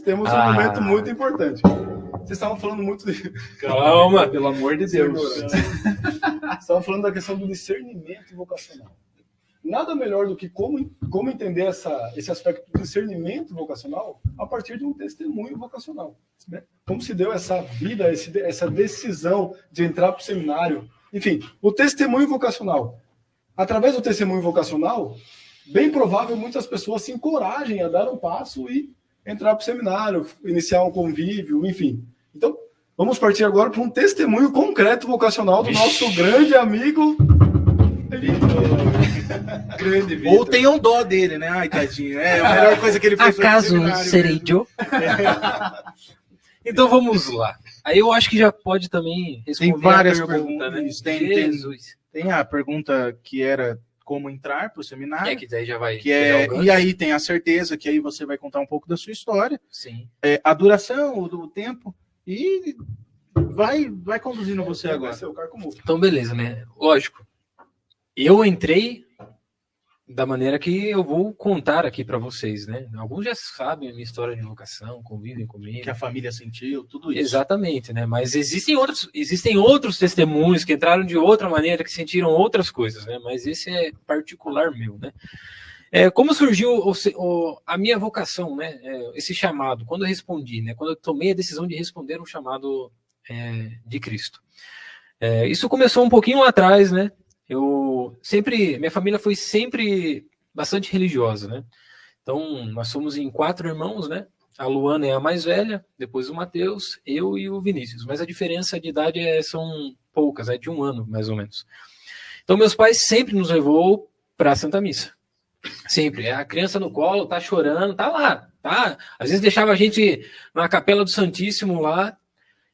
temos um momento muito importante. Vocês estavam falando muito de... Calma, pelo amor de Deus. Estavam falando da questão do discernimento vocacional. Nada melhor do que como entender esse aspecto do discernimento vocacional a partir de um testemunho vocacional. Né? Como se deu essa vida, essa decisão de entrar para o seminário. Enfim, o testemunho vocacional. Através do testemunho vocacional, bem provável muitas pessoas se encorajem a dar um passo e entrar para o seminário, iniciar um convívio, enfim. Então, vamos partir agora para um testemunho concreto vocacional do nosso grande amigo Grande Vitor. Ou tenham dó dele, né? Ai, tadinho. É a melhor coisa que ele fez. Acaso serei eu? Então vamos lá. Aí eu acho que já pode também responder. Tem várias a pergunta, perguntas. Né? Tem a pergunta que era como entrar para o seminário. Que daí já vai. E aí tem a certeza que aí você vai contar um pouco da sua história. Sim. A duração, do tempo. E vai conduzindo você agora. Então, beleza, né? Lógico. Eu entrei da maneira que eu vou contar aqui para vocês, né? Alguns já sabem a minha história de vocação, convivem comigo. Que a família sentiu, tudo isso. Exatamente, né? Mas existem outros testemunhos que entraram de outra maneira, que sentiram outras coisas, né? Mas esse é particular meu, né? Como surgiu a minha vocação, né? Esse chamado, quando eu respondi, né? Quando eu tomei a decisão de responder um chamado de Cristo. Isso começou um pouquinho lá atrás, né? Minha família foi sempre bastante religiosa, né? Então, nós somos em 4 irmãos, né? A Luana é a mais velha, depois o Mateus, eu e o Vinícius. Mas a diferença de idade são poucas, de 1 ano, mais ou menos. Então, meus pais sempre nos levou para a Santa Missa. Sempre. A criança no colo, tá chorando, tá lá, tá? Às vezes deixava a gente na Capela do Santíssimo lá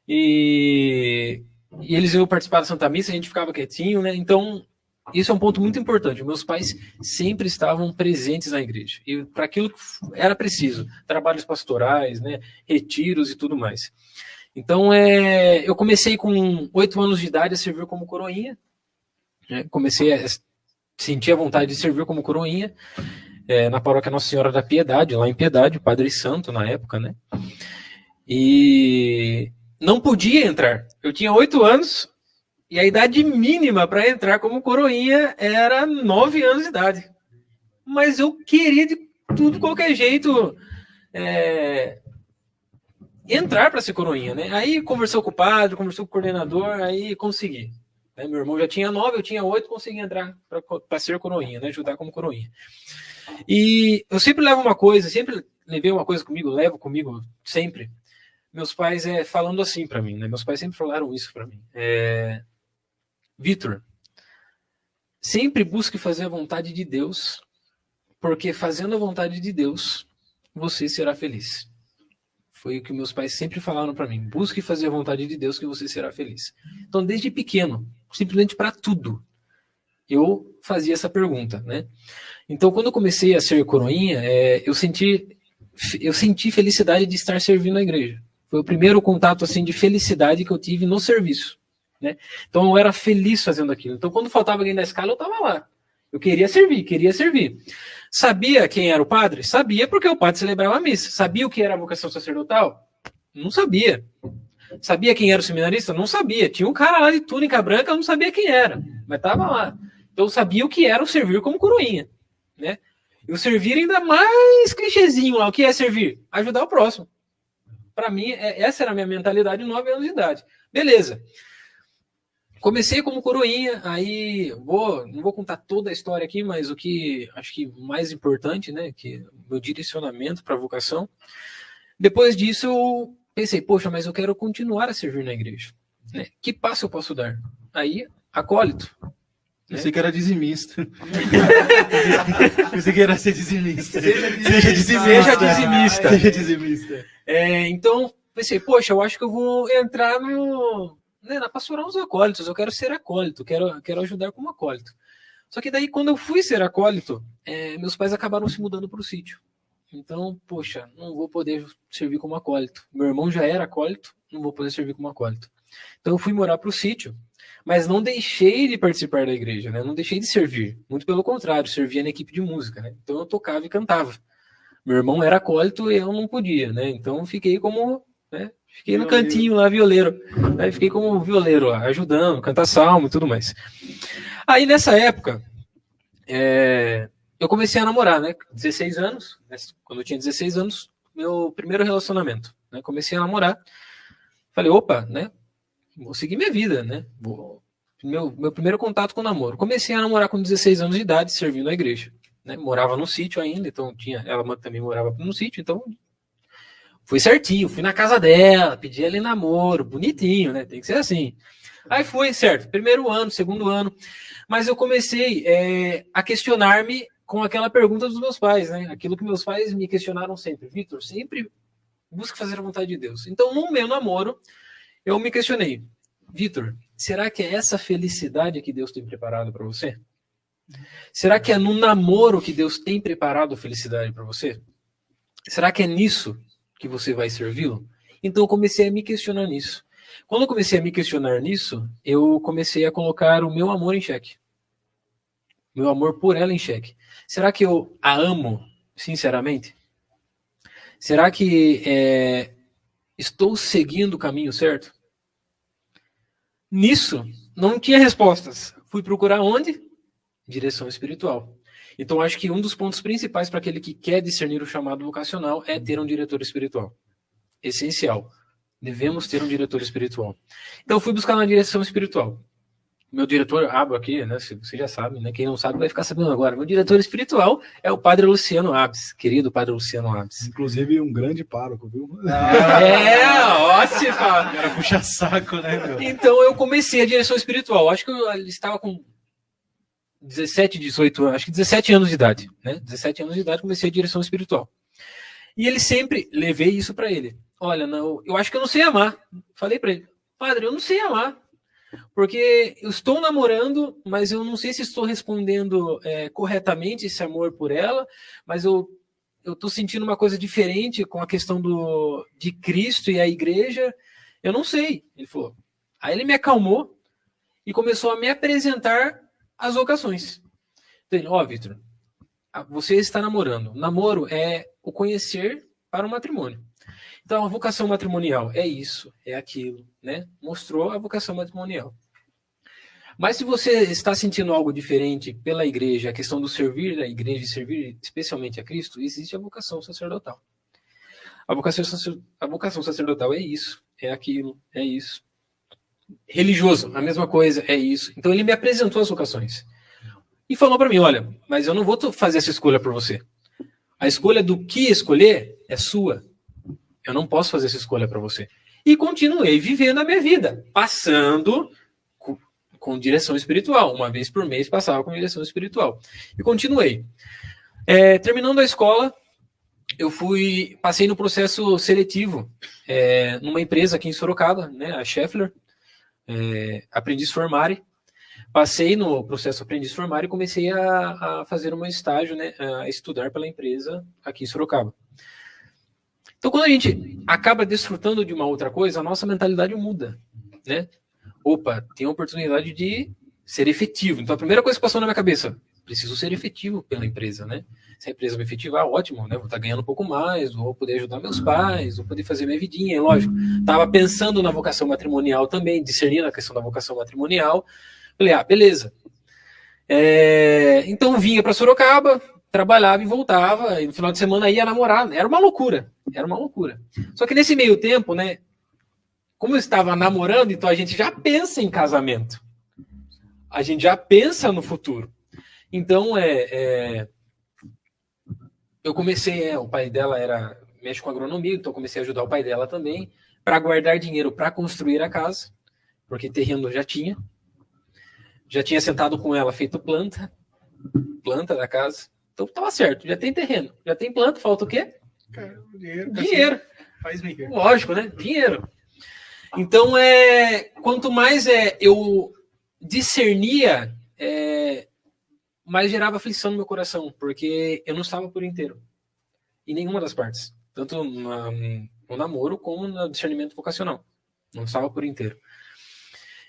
e eles iam participar da Santa Missa, a gente ficava quietinho, né? Então, isso é um ponto muito importante. Meus pais sempre estavam presentes na igreja. E para aquilo que era preciso, trabalhos pastorais, né? Retiros e tudo mais. Então, eu comecei com 8 anos de idade a servir como coroinha. Né? Comecei a sentir a vontade de servir como coroinha na paróquia Nossa Senhora da Piedade, lá em Piedade, Padre Santo na época, né? E não podia entrar. Eu tinha 8 anos e a idade mínima para entrar como coroinha era 9 anos de idade. Mas eu queria de tudo, qualquer jeito, entrar para ser coroinha, né? Aí conversou com o padre, conversou com o coordenador, aí consegui. Né? Meu irmão já tinha 9, eu tinha 8, consegui entrar para ser coroinha, né? Ajudar como coroinha. E eu sempre levo uma coisa, sempre levei uma coisa comigo, levo comigo sempre. Meus pais falando assim para mim, né? Meus pais sempre falaram isso para mim. Vitor, sempre busque fazer a vontade de Deus, porque fazendo a vontade de Deus, você será feliz. Foi o que meus pais sempre falaram para mim. Busque fazer a vontade de Deus que você será feliz. Então, desde pequeno, simplesmente para tudo, eu fazia essa pergunta, né? Então, quando eu comecei a ser coroinha, eu senti felicidade de estar servindo a igreja. Foi o primeiro contato assim de felicidade que eu tive no serviço, né? Então eu era feliz fazendo aquilo. Então quando faltava alguém na escala, eu estava lá. Eu queria servir. Sabia quem era o padre? Sabia, porque o padre celebrava a missa. Sabia o que era a vocação sacerdotal? Não sabia. Sabia quem era o seminarista? Não sabia. Tinha um cara lá de túnica branca, eu não sabia quem era, mas estava lá. Então eu sabia o que era o servir como coroinha, né? E o servir ainda mais clichêzinho lá. O que é servir? Ajudar o próximo. Para mim, essa era a minha mentalidade de 9 anos de idade. Beleza. Comecei como coroinha, aí não vou contar toda a história aqui, mas o que acho que mais importante, né, que meu direcionamento para a vocação. Depois disso, eu pensei, poxa, mas eu quero continuar a servir na igreja. Né? Que passo eu posso dar? Aí, acólito. Pensei que era dizimista. Pensei que era ser dizimista. Seja dizimista. Então, pensei, poxa, eu acho que eu vou entrar na pastoral dos acólitos. Eu quero ser acólito, quero ajudar como acólito. Só que daí, quando eu fui ser acólito, meus pais acabaram se mudando para o sítio. Então, poxa, não vou poder servir como acólito. Meu irmão já era acólito, não vou poder servir como acólito. Então, eu fui morar para o sítio. Mas não deixei de participar da igreja, né? Não deixei de servir. Muito pelo contrário, servia na equipe de música, né? Então eu tocava e cantava. Meu irmão era acólito e eu não podia, né? Então fiquei como, né? Fiquei no Violeiro. cantinho lá, violeiro. Aí fiquei como violeiro lá, ajudando, cantar salmo e tudo mais. Aí nessa época, eu comecei a namorar, né? 16 anos, né? Quando eu tinha 16 anos, meu primeiro relacionamento, né? Comecei a namorar. Falei, opa, né? Vou seguir minha vida, né? Meu primeiro contato com o namoro. Comecei a namorar com 16 anos de idade, servindo a igreja. Né? Morava no sítio ainda, então ela também morava no sítio, então fui certinho, fui na casa dela, pedi ela em namoro, bonitinho, né? Tem que ser assim. Aí foi, certo, primeiro ano, segundo ano, mas eu comecei a questionar-me com aquela pergunta dos meus pais, né? Aquilo que meus pais me questionaram sempre. Vitor, sempre busca fazer a vontade de Deus. Então, no meu namoro, eu me questionei. Vitor, será que é essa felicidade que Deus tem preparado para você? Será que é no namoro que Deus tem preparado felicidade para você? Será que é nisso que você vai servi-lo? Então eu comecei a me questionar nisso. Quando eu comecei a me questionar nisso, eu comecei a colocar o meu amor em xeque. Meu amor por ela em xeque. Será que eu a amo sinceramente? Será que estou seguindo o caminho certo? Nisso, não tinha respostas. Fui procurar onde? Direção espiritual. Então, acho que um dos pontos principais para aquele que quer discernir o chamado vocacional é ter um diretor espiritual. Essencial. Devemos ter um diretor espiritual. Então, eu fui buscar na direção espiritual. Meu diretor, abro aqui, né? Você já sabe, né? Quem não sabe vai ficar sabendo agora. Meu diretor espiritual é o Padre Luciano Abes, querido Padre Luciano Abes. Inclusive, um grande pároco, viu? Ótimo! Era puxa-saco, né, meu? Então, eu comecei a direção espiritual. Acho que eu estava com 17, 18 anos, acho que 17 anos de idade, né? 17 anos de idade, comecei a direção espiritual. E ele sempre, levei isso para ele. Olha, não, eu acho que eu não sei amar. Falei para ele, padre, eu não sei amar. Porque eu estou namorando, mas eu não sei se estou respondendo corretamente esse amor por ela, mas eu estou sentindo uma coisa diferente com a questão de Cristo e a igreja. Eu não sei, ele falou. Aí ele me acalmou e começou a me apresentar as vocações. Então ele, Vitor, você está namorando. Namoro é o conhecer para o matrimônio. Então, a vocação matrimonial é isso, é aquilo, né? Mostrou a vocação matrimonial. Mas se você está sentindo algo diferente pela igreja, a questão do servir a igreja e servir especialmente a Cristo, existe a vocação sacerdotal. A vocação sacerdotal é isso, é aquilo, é isso. Religioso, a mesma coisa, é isso. Então, ele me apresentou as vocações. E falou para mim, olha, mas eu não vou fazer essa escolha por você. A escolha do que escolher é sua. Eu não posso fazer essa escolha para você. E continuei vivendo a minha vida, passando com direção espiritual. Uma vez por mês passava com direção espiritual. E continuei. Terminando a escola, eu passei no processo seletivo numa empresa aqui em Sorocaba, né, a Schaeffler, aprendiz formare. Passei no processo aprendiz formare e comecei a fazer um estágio, né, a estudar pela empresa aqui em Sorocaba. Então, quando a gente acaba desfrutando de uma outra coisa, a nossa mentalidade muda, né? Opa, tem a oportunidade de ser efetivo. Então, a primeira coisa que passou na minha cabeça, preciso ser efetivo pela empresa, né? Se a empresa me efetivar, ótimo, né? Vou estar ganhando um pouco mais, vou poder ajudar meus pais, vou poder fazer minha vidinha, lógico. Estava pensando na vocação matrimonial também, discernindo a questão da vocação matrimonial. Falei, beleza. Então, vinha para Sorocaba, trabalhava e voltava, e no final de semana ia namorar. Era uma loucura. Só que nesse meio tempo, né, como eu estava namorando, então a gente já pensa em casamento. A gente já pensa no futuro. Então, eu comecei, o pai dela mexe com agronomia, então eu comecei a ajudar o pai dela também, para guardar dinheiro para construir a casa, porque terreno já tinha. Já tinha sentado com ela, feito planta da casa. Então estava certo, já tem terreno, já tem planta, falta o quê? Dinheiro. Faz dinheiro. Lógico, né? Dinheiro. Então, quanto mais eu discernia, mais gerava aflição no meu coração, porque eu não estava por inteiro. Em nenhuma das partes. Tanto no namoro como no discernimento vocacional. Não estava por inteiro.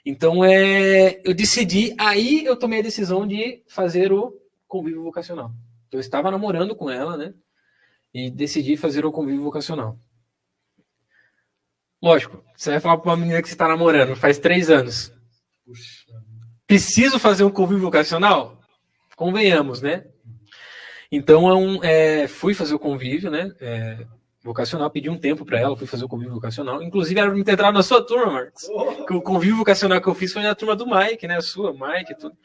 Então, eu decidi, aí eu tomei a decisão de fazer o convívio vocacional. Eu estava namorando com ela, né? e decidi fazer o convívio vocacional. Lógico, você vai falar para uma menina que você está namorando faz 3 anos. Puxa. Preciso fazer um convívio vocacional? Convenhamos, né? Então, fui fazer o convívio, né? Vocacional, pedi um tempo para ela, fui fazer o convívio vocacional. Inclusive, era para me ter entrado na sua turma, Marcos. Que o convívio vocacional que eu fiz foi na turma do Mike, né? A sua, Mike e tudo.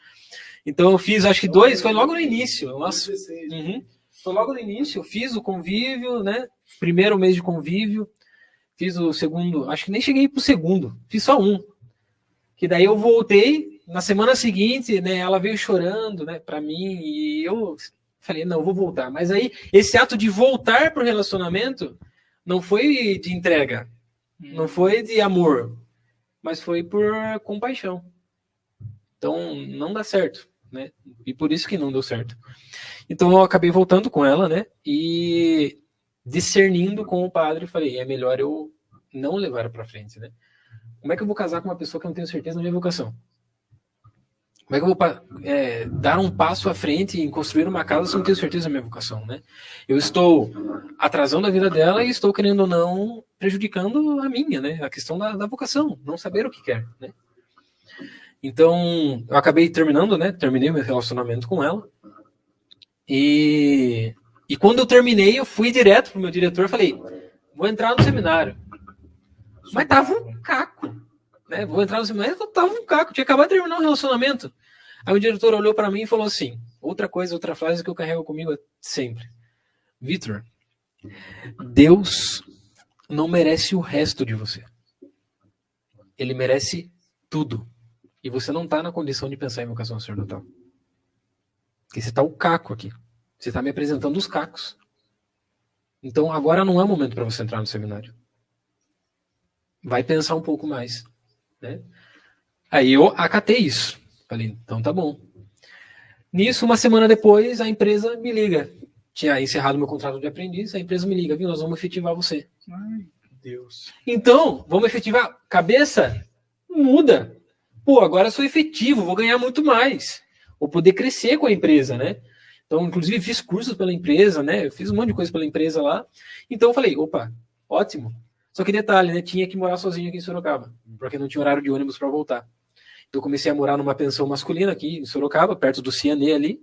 Então, eu fiz, acho que 2, foi logo no início. Nossa, foi logo no início, eu fiz o convívio, né? Primeiro mês de convívio. Fiz o segundo, acho que nem cheguei pro segundo, fiz só um. Que daí eu voltei, na semana seguinte, né, ela veio chorando, né, pra mim, e eu falei, não, eu vou voltar. Mas aí, esse ato de voltar pro relacionamento não foi de entrega, não foi de amor, mas foi por compaixão. Então, não dá certo, né, e por isso que não deu certo. Então, eu acabei voltando com ela, né, e discernindo com o padre, falei, é melhor eu não levar para frente, né? Como é que eu vou casar com uma pessoa que eu não tenho certeza da minha vocação? Como é que eu vou dar um passo à frente em construir uma casa se eu não tenho certeza da minha vocação, né? Eu estou atrasando a vida dela e estou, querendo ou não, prejudicando a minha, né? A questão da vocação, não saber o que quer, né? Então, eu acabei terminando, né? Terminei meu relacionamento com ela. E quando eu terminei, eu fui direto pro meu diretor e falei, vou entrar no seminário. Mas tava um caco, né? Vou entrar no seminário, tava um caco, tinha acabado de terminar o relacionamento. Aí o diretor olhou para mim e falou assim, outra frase que eu carrego comigo sempre. Vitor, Deus não merece o resto de você. Ele merece tudo. E você não tá na condição de pensar em vocação sacerdotal. Porque você tá o caco aqui. Você tá me apresentando os cacos. Então agora não é o momento para você entrar no seminário. Vai pensar um pouco mais, né? Aí eu acatei isso. Falei, então tá bom. Nisso, uma semana depois, a empresa me liga. Tinha encerrado meu contrato de aprendiz, a empresa me liga, viu? Nós vamos efetivar você. Ai, Deus. Então, vamos efetivar. Cabeça muda. Pô, agora eu sou efetivo, vou ganhar muito mais. Vou poder crescer com a empresa, né? Então, inclusive, fiz cursos pela empresa, né? Eu fiz um monte de coisa pela empresa lá. Então, eu falei, opa, ótimo. Só que detalhe, né? Tinha que morar sozinho aqui em Sorocaba, porque não tinha horário de ônibus para voltar. Então, eu comecei a morar numa pensão masculina aqui em Sorocaba, perto do Cianê ali.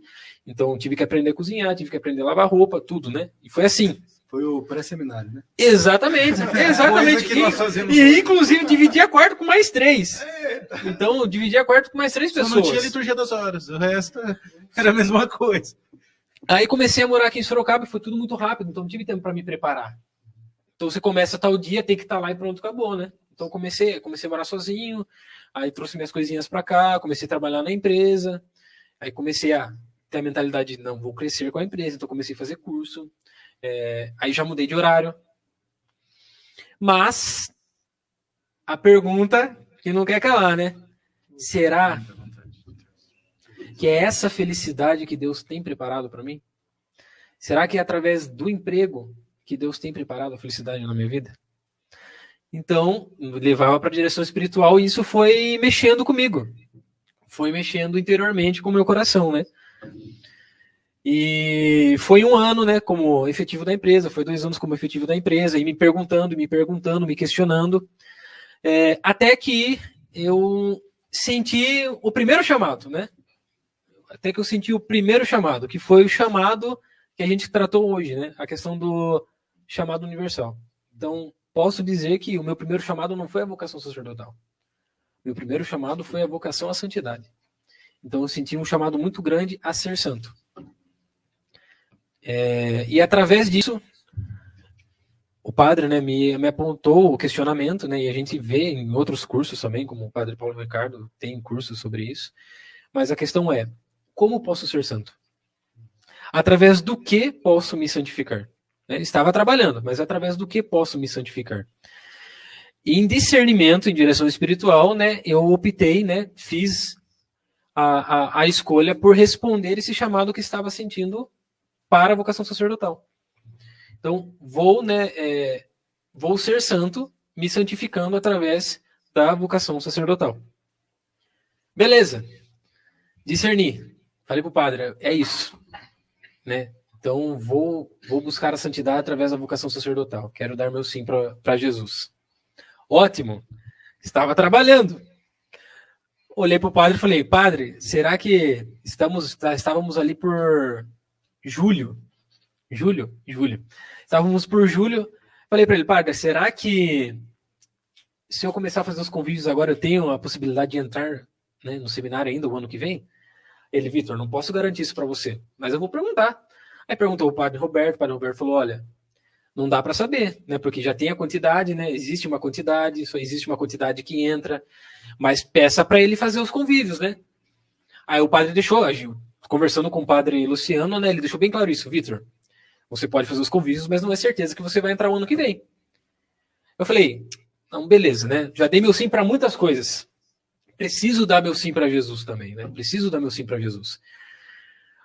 Então, tive que aprender a cozinhar, tive que aprender a lavar roupa, tudo, né? E foi assim. Foi o pré-seminário, né? Exatamente, exatamente. Que nós fazemos e hoje. inclusive, dividia quarto com mais 3. Então, eu dividia quarto com mais 3 pessoas. Só não tinha liturgia das horas, o resto era a mesma coisa. Aí comecei a morar aqui em Sorocaba e foi tudo muito rápido, então não tive tempo para me preparar. Então você começa tal dia, tem que estar lá e pronto, acabou, né? Então comecei a morar sozinho, aí trouxe minhas coisinhas para cá, comecei a trabalhar na empresa, aí comecei a ter a mentalidade de não, vou crescer com a empresa, então comecei a fazer curso, aí já mudei de horário. Mas a pergunta que não quer calar, né? Será que é essa felicidade que Deus tem preparado para mim? Será que é através do emprego que Deus tem preparado a felicidade na minha vida? Então, levava para a direção espiritual e isso foi mexendo comigo. Foi mexendo interiormente com o meu coração, né? E foi 1 ano, né, como efetivo da empresa, foi 2 anos como efetivo da empresa, e me perguntando, me questionando, até que eu senti o primeiro chamado, né? Até que eu senti o primeiro chamado, que foi o chamado que a gente tratou hoje, né? A questão do chamado universal. Então, posso dizer que o meu primeiro chamado não foi a vocação sacerdotal. Meu primeiro chamado foi a vocação à santidade. Então, eu senti um chamado muito grande a ser santo. E através disso, o padre, né, me apontou o questionamento, né? E a gente vê em outros cursos também, como o padre Paulo Ricardo tem cursos sobre isso. Mas a questão é, como posso ser santo? Através do que posso me santificar? Estava trabalhando, mas através do que posso me santificar? E em discernimento, em direção espiritual, né, eu optei, né, fiz a escolha por responder esse chamado que estava sentindo para a vocação sacerdotal. Então, vou ser santo, me santificando através da vocação sacerdotal. Beleza. Discerni. Falei pro padre, é isso. Né? Então, vou buscar a santidade através da vocação sacerdotal. Quero dar meu sim para Jesus. Ótimo. Estava trabalhando. Olhei para o padre e falei, padre, será que estávamos ali por julho? Julho. Estávamos por julho. Falei para ele, padre, será que se eu começar a fazer os convívios agora, eu tenho a possibilidade de entrar, né, no seminário ainda o ano que vem? Ele, Vitor, não posso garantir isso para você, mas eu vou perguntar. Aí perguntou o padre Roberto falou, olha, não dá para saber, né, porque já tem a quantidade, né, existe uma quantidade, só existe uma quantidade que entra, mas peça para ele fazer os convívios, né? Aí o padre deixou, conversando com o padre Luciano, né, ele deixou bem claro isso, Vitor, você pode fazer os convívios, mas não é certeza que você vai entrar o ano que vem. Eu falei, não, beleza, né, já dei meu sim para muitas coisas, preciso dar meu sim para Jesus também, né, preciso dar meu sim para Jesus.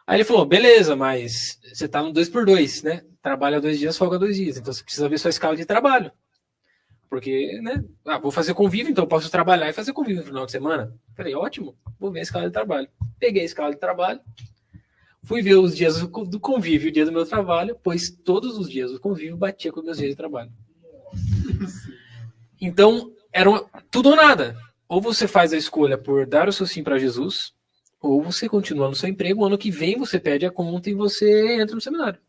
Aí ele falou, beleza, mas você tá no 2x2, né? Trabalha 2 dias, folga 2 dias. Então você precisa ver sua escala de trabalho. Porque, né? Vou fazer convívio, então eu posso trabalhar e fazer convívio no final de semana. Falei, ótimo, vou ver a escala de trabalho. Peguei a escala de trabalho, fui ver os dias do convívio, o dia do meu trabalho, pois todos os dias do convívio batia com os meus dias de trabalho. Então, era tudo ou nada. Ou você faz a escolha por dar o seu sim para Jesus, ou você continua no seu emprego, o ano que vem você pede a conta e você entra no seminário.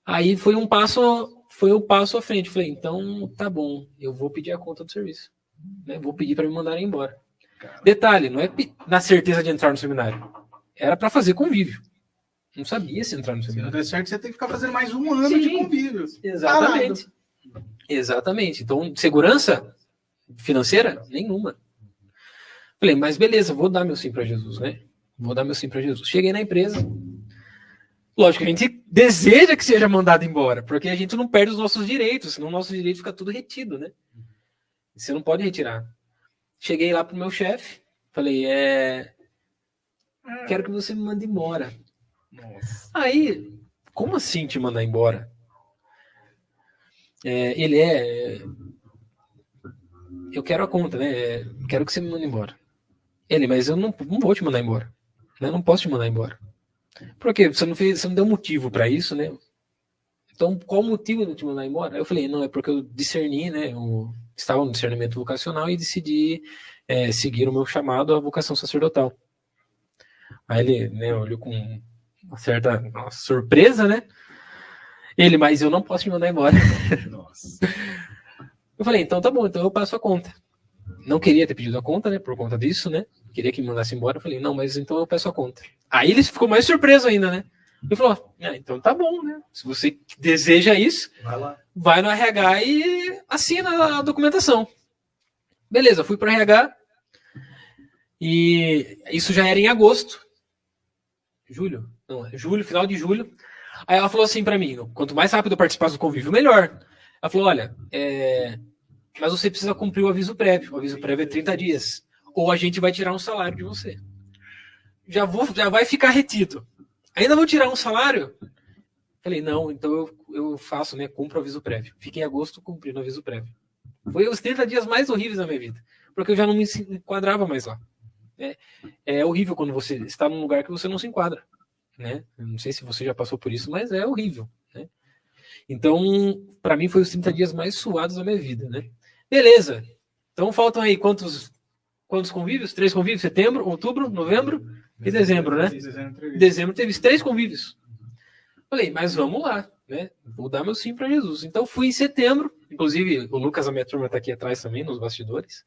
Aí foi um passo à frente. Falei, então tá bom, eu vou pedir a conta do serviço. Né? Vou pedir para me mandarem embora. Caramba. Detalhe, não é na certeza de entrar no seminário. Era para fazer convívio. Não sabia se entrar no seminário. Se não der certo, você tem que ficar fazendo mais um ano de convívio. Exatamente. Parado. Exatamente. Então, segurança financeira? Nenhuma. Falei, mas beleza, vou dar meu sim para Jesus, né? Vou dar meu sim para Jesus. Cheguei na empresa. Lógico que a gente deseja que seja mandado embora, porque a gente não perde os nossos direitos, senão o nosso direito fica tudo retido, né? Você não pode retirar. Cheguei lá pro meu chefe, falei, quero que você me mande embora. Nossa. Aí, como assim te mandar embora? Eu quero a conta, né? Quero que você me mande embora. Ele, mas eu não vou te mandar embora. Né? Não posso te mandar embora. Por quê? Você não deu motivo para isso, né? Então, qual o motivo de te mandar embora? Eu falei, não, é porque eu discerni, né? Eu estava no discernimento vocacional e decidi seguir o meu chamado à vocação sacerdotal. Aí ele, né, olhou com uma certa surpresa, né? Ele, mas eu não posso te mandar embora. Nossa. Eu falei, então tá bom, então eu passo a conta. Não queria ter pedido a conta, né? Por conta disso, né? Queria que me mandasse embora. Eu falei, não, mas então eu peço a conta. Aí ele ficou mais surpreso ainda, né? Ele falou, então tá bom, né? Se você deseja isso, vai no RH e assina a documentação. Beleza, fui para o RH. E isso já era em agosto. Julho, final de julho. Aí ela falou assim para mim, quanto mais rápido eu participasse do convívio, melhor. Ela falou, olha, mas você precisa cumprir o aviso prévio. O aviso prévio é 30 dias. Ou a gente vai tirar um salário de você. Já vai ficar retido. Ainda vou tirar um salário? Falei, não, então eu faço, né? Cumpro o aviso prévio. Fiquei em agosto cumprindo o aviso prévio. Foi os 30 dias mais horríveis da minha vida. Porque eu já não me enquadrava mais lá. É horrível quando você está num lugar que você não se enquadra. Né? Eu não sei se você já passou por isso, mas é horrível. Né? Então, para mim, foi os 30 dias mais suados da minha vida. Né? Beleza. Então, faltam aí quantos convívios? 3 convívios? Setembro, outubro, novembro e dezembro, né? Dezembro teve 3 convívios. Falei, mas vamos lá, né? Vou dar meu sim para Jesus. Então, fui em setembro. Inclusive, o Lucas, a minha turma, está aqui atrás também, nos bastidores.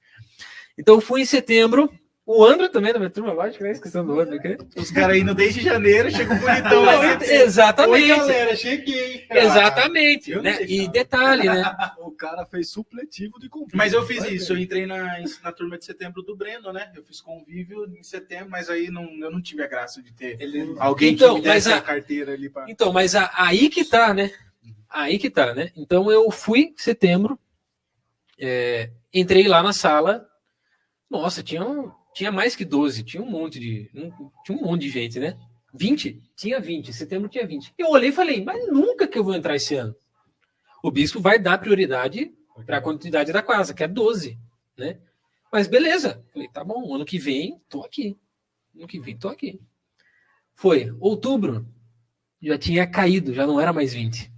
Então, fui em setembro. O André também da minha turma, lógico, né? Esquecendo do André aqui. Os caras indo desde janeiro, chegou bonitão lá. Exatamente. Oi, galera, cheguei. Exatamente. Né? E detalhe, né? O cara fez supletivo de convívio. Mas eu fiz isso, eu entrei na turma de setembro do Breno, né? Eu fiz convívio em setembro, mas aí eu não tive a graça de ter alguém que me desse a carteira ali para. Então, mas aí que tá, né? Aí que tá, né? Então eu fui em setembro, entrei lá na sala. Nossa, tinha mais que 12, tinha um monte de gente, né? 20? Tinha 20, setembro tinha 20. Eu olhei e falei, mas nunca que eu vou entrar esse ano. O bispo vai dar prioridade para a quantidade da casa, que é 12, né? Mas beleza. Falei, tá bom, ano que vem, tô aqui. Ano que vem, tô aqui. Foi outubro. já tinha caído, já não era mais 20.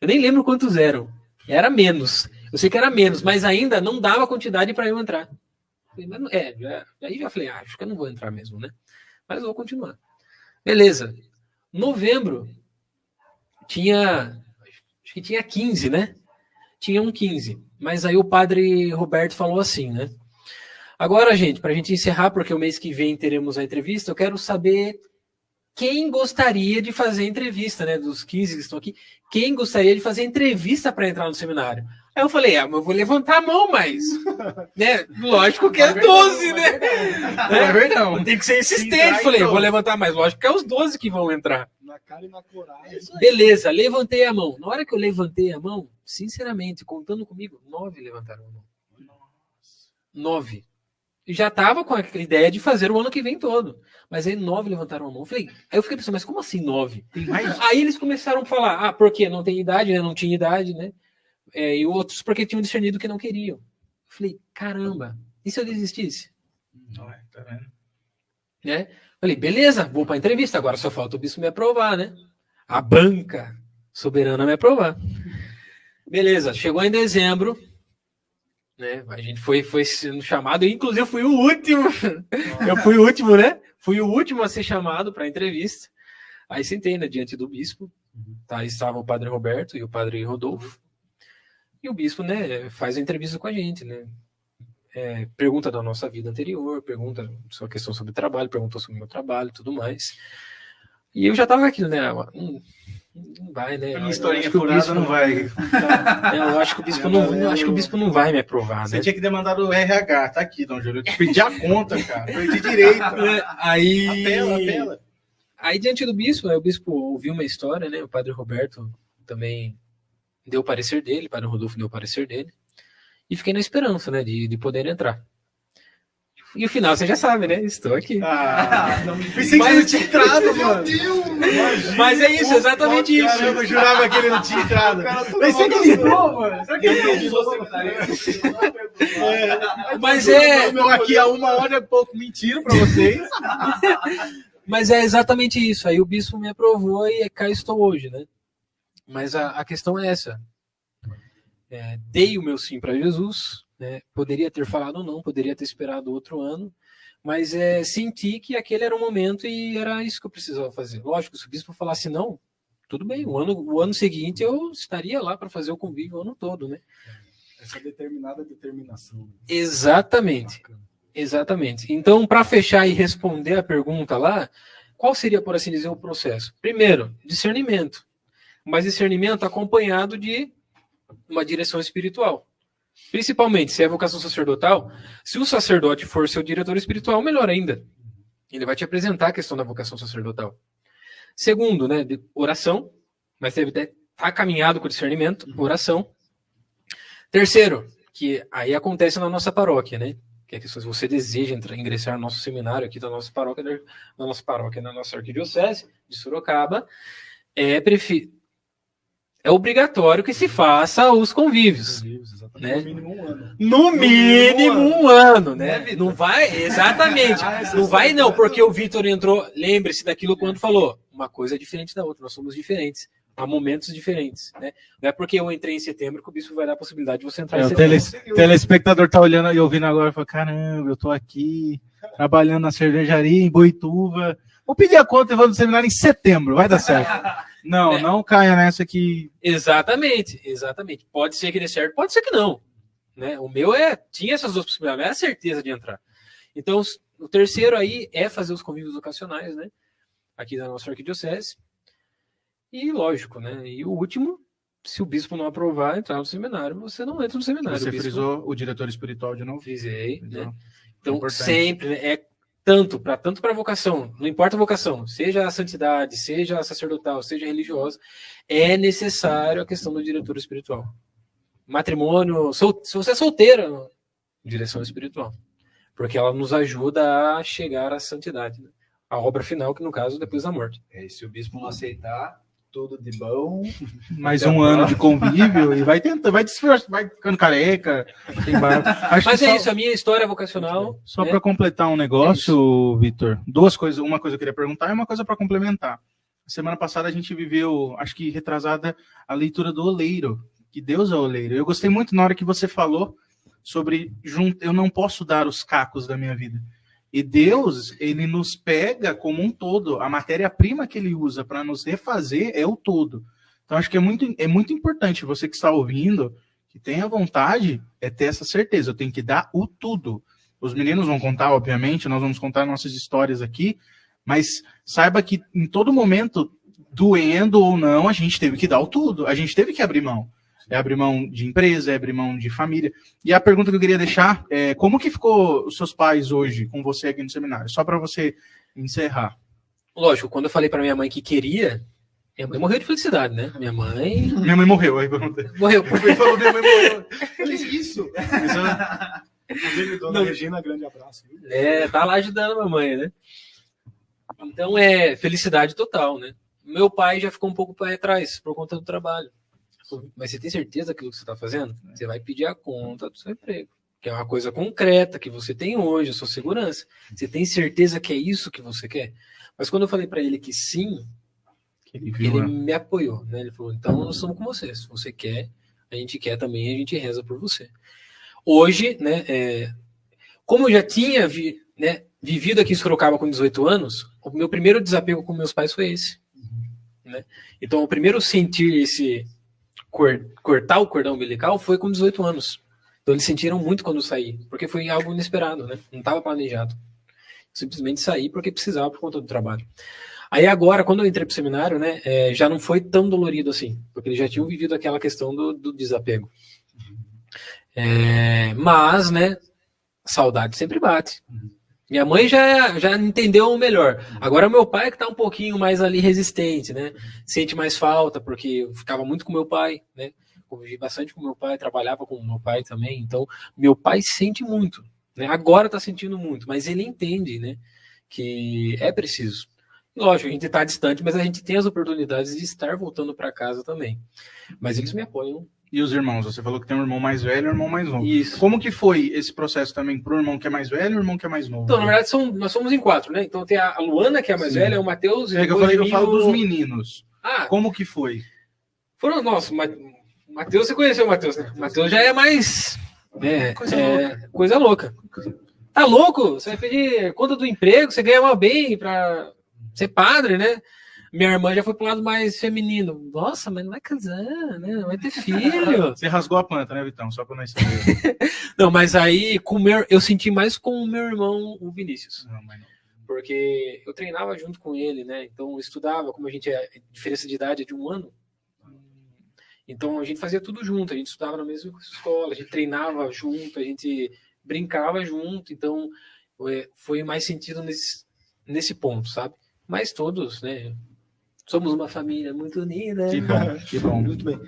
Eu nem lembro quantos eram. Era menos. Eu sei que era menos, mas ainda não dava quantidade para eu entrar. Aí já falei, acho que eu não vou entrar mesmo, né? Mas eu vou continuar. Beleza. Novembro, acho que tinha 15, né? Tinha 15. Mas aí o padre Roberto falou assim, né? Agora, gente, para a gente encerrar, porque o mês que vem teremos a entrevista, eu quero saber quem gostaria de fazer entrevista, né? Dos 15 que estão aqui, quem gostaria de fazer entrevista para entrar no seminário? Aí eu falei, mas eu vou levantar a mão, mas... né? Lógico que é 12, né? É verdade. Não tem que ser insistente. Falei, vou levantar mais. Lógico que é os 12 que vão entrar. Na cara e na coragem. Beleza, levantei a mão. Na hora que eu levantei a mão, sinceramente, contando comigo, 9 levantaram a mão. 9. Já estava com a ideia de fazer o ano que vem todo. Mas aí 9 levantaram a mão. Aí eu fiquei pensando, mas como assim 9? Tem mais? Aí eles começaram a falar, porque não tem idade, né? Não tinha idade, né? E outros porque tinham discernido que não queriam. Falei, caramba, e se eu desistisse? Não é, tá vendo? Né? Falei, beleza, vou para a entrevista, agora só falta o bispo me aprovar, né? A banca soberana me aprovar. Beleza, chegou em dezembro, né? A gente foi sendo chamado, inclusive eu fui o último. Eu fui o último, né? Fui o último a ser chamado para a entrevista. Aí sentei, né, diante do bispo. Tá, aí estava o padre Roberto e o padre Rodolfo. E o bispo, né, faz a entrevista com a gente, né? Pergunta da nossa vida anterior, pergunta sua questão sobre trabalho, perguntou sobre o meu trabalho e tudo mais. E eu já tava aqui, né? Não vai, né? A minha historinha furada não vai. Eu acho que o bispo não vai me aprovar, Você né? tinha que ter mandado o RH, tá aqui, Dom Júlio. Eu te pedi a conta, cara. Perdi direito. Aí, Apela. aí diante do bispo, o bispo ouviu uma história, né? O padre Roberto também deu o parecer dele, o padre Rodolfo deu o parecer dele. E fiquei na esperança, né, de poder entrar. E o final, você já sabe, né? Estou aqui. Pensei que você não tinha entrado, mano. Mas é isso, exatamente isso. Caramba, eu jurava que ele não tinha entrado. Pensei que ele entrou, mano. Será que ele Mas Meu, aqui há 1 hora é pouco mentira pra vocês. Mas é exatamente isso. Aí o bispo me aprovou e cá estou hoje, né? Mas a questão é essa. Dei o meu sim para Jesus, né? Poderia ter falado não, poderia ter esperado outro ano, mas senti que aquele era o momento e era isso que eu precisava fazer. Lógico, se o bispo falasse não, tudo bem, o ano seguinte eu estaria lá para fazer o convívio o ano todo, né? Essa determinada determinação. Exatamente. Exatamente. Então, para fechar e responder a pergunta lá, qual seria, por assim dizer, o processo? Primeiro, discernimento. Mas discernimento acompanhado de uma direção espiritual. Principalmente, se é vocação sacerdotal, se o sacerdote for seu diretor espiritual, melhor ainda. Ele vai te apresentar a questão da vocação sacerdotal. Segundo, né, oração, mas deve estar caminhado com discernimento, oração. Terceiro, que aí acontece na nossa paróquia, né? Que é que se você deseja ingressar no nosso seminário aqui da nossa paróquia, na nossa arquidiocese de Sorocaba, é obrigatório que se faça os convívios. Né? No mínimo 1 ano. No mínimo 1 ano, né? Não vai, exatamente. Não vai não, porque o Vitor entrou, lembre-se daquilo quando falou, uma coisa é diferente da outra, nós somos diferentes. Há momentos diferentes, né? Não é porque eu entrei em setembro que o bispo vai dar a possibilidade de você entrar em setembro. O telespectador tá olhando e ouvindo agora e fala, caramba, eu tô aqui trabalhando na cervejaria em Boituva. Vou pedir a conta e vou no seminário em setembro, vai dar certo. Não, não caia nessa que... Exatamente. Pode ser que dê certo, pode ser que não. Né? O meu tinha essas duas possibilidades, era certeza de entrar. Então, o terceiro aí é fazer os convívios vocacionais, né? Aqui da nossa arquidiocese. E lógico, né? E o último, se o bispo não aprovar entrar no seminário, você não entra no seminário. Você frisou o diretor espiritual de novo? Frisei, né? Então, sempre, né? Tanto para a vocação, não importa a vocação, seja a santidade, seja a sacerdotal, seja a religiosa, é necessário a questão do diretor espiritual. Matrimônio, se você é solteira, direção espiritual. Porque ela nos ajuda a chegar à santidade, né? A obra final, que no caso, depois da morte. E se o bispo não aceitar, tudo de bom. Mais 1 ano de convívio e vai tentando, vai ficando careca. Mas é isso, a minha história vocacional. Só para completar um negócio, Vitor, 2 coisas. Uma coisa eu queria perguntar e uma coisa para complementar. semana passada a gente viveu, acho que retrasada, a leitura do oleiro, que Deus é o oleiro. Eu gostei muito na hora que você falou sobre eu não posso dar os cacos da minha vida. E Deus, ele nos pega como um todo. A matéria-prima que ele usa para nos refazer é o todo. Então, acho que é muito importante você que está ouvindo, que tenha vontade, é ter essa certeza. Eu tenho que dar o tudo. Os meninos vão contar, obviamente, nós vamos contar nossas histórias aqui, mas saiba que em todo momento, doendo ou não, a gente teve que dar o tudo. A gente teve que abrir mão. É abrir mão de empresa, é abrir mão de família. E a pergunta que eu queria deixar é: como que ficou os seus pais hoje com você aqui no seminário? Só para você encerrar. Lógico, quando eu falei para minha mãe que queria, minha mãe morreu de felicidade, né? Minha mãe morreu. Aí perguntei. morreu. Ele falou, minha mãe morreu. Que isso? Inclusive, dona Regina, grande abraço. Viu? Tá lá ajudando a mamãe, né? Então felicidade total, né? Meu pai já ficou um pouco para trás por conta do trabalho. Mas você tem certeza daquilo que você está fazendo? Você vai pedir a conta do seu emprego, que é uma coisa concreta que você tem hoje, a sua segurança. Você tem certeza que é isso que você quer? Mas quando eu falei para ele que sim, ele me apoiou, né? Ele falou: então nós estamos com você. Se você quer, a gente quer também, a gente reza por você. Hoje, né? Como eu já tinha vivido aqui em Sorocaba com 18 anos, o meu primeiro desapego com meus pais foi esse, né? Então, o primeiro sentir esse cortar o cordão umbilical foi com 18 anos. Então eles sentiram muito quando eu saí, porque foi algo inesperado, né? Não estava planejado. Simplesmente saí porque precisava por conta do trabalho. Aí agora, quando eu entrei pro seminário, né, já não foi tão dolorido assim, porque eles já tinham vivido aquela questão do desapego. Mas, né, saudade sempre bate. Minha mãe já entendeu melhor. Agora meu pai que tá um pouquinho mais ali resistente, né? Sente mais falta, porque eu ficava muito com meu pai, né? Convivi bastante com meu pai, trabalhava com meu pai também. Então, meu pai sente muito, né? Agora tá sentindo muito, mas ele entende, né? Que é preciso. Lógico, a gente tá distante, mas a gente tem as oportunidades de estar voltando para casa também. Mas eles me apoiam. E os irmãos? Você falou que tem um irmão mais velho e um irmão mais novo. Isso. Como que foi esse processo também pro irmão que é mais velho e o irmão que é mais novo? Então, na verdade, nós somos em 4, né? Então tem a Luana, que é a mais velha, o Matheus... É que eu falo dos meninos. Ah, como que foi? Foram, nossa, Matheus, você conheceu o Matheus, né? O Matheus já é mais... coisa louca. Tá louco? Você vai pedir conta do emprego, você ganha mal bem pra ser padre, né? Minha irmã já foi pro lado mais feminino. Nossa, mas não vai casar, né? Não vai ter filho. Você rasgou a planta, né, Vitão? Só pra nós saber. Não, mas aí eu senti mais com o meu irmão, o Vinícius. Não, mas não. Porque eu treinava junto com ele, né? Então eu estudava, como a diferença de idade é de 1 ano. Então a gente fazia tudo junto, a gente estudava na mesma escola, a gente treinava junto, a gente brincava junto. Então foi mais sentido nesse ponto, sabe? Mas todos, né? Somos uma família muito unida. Que bom. Muito bem.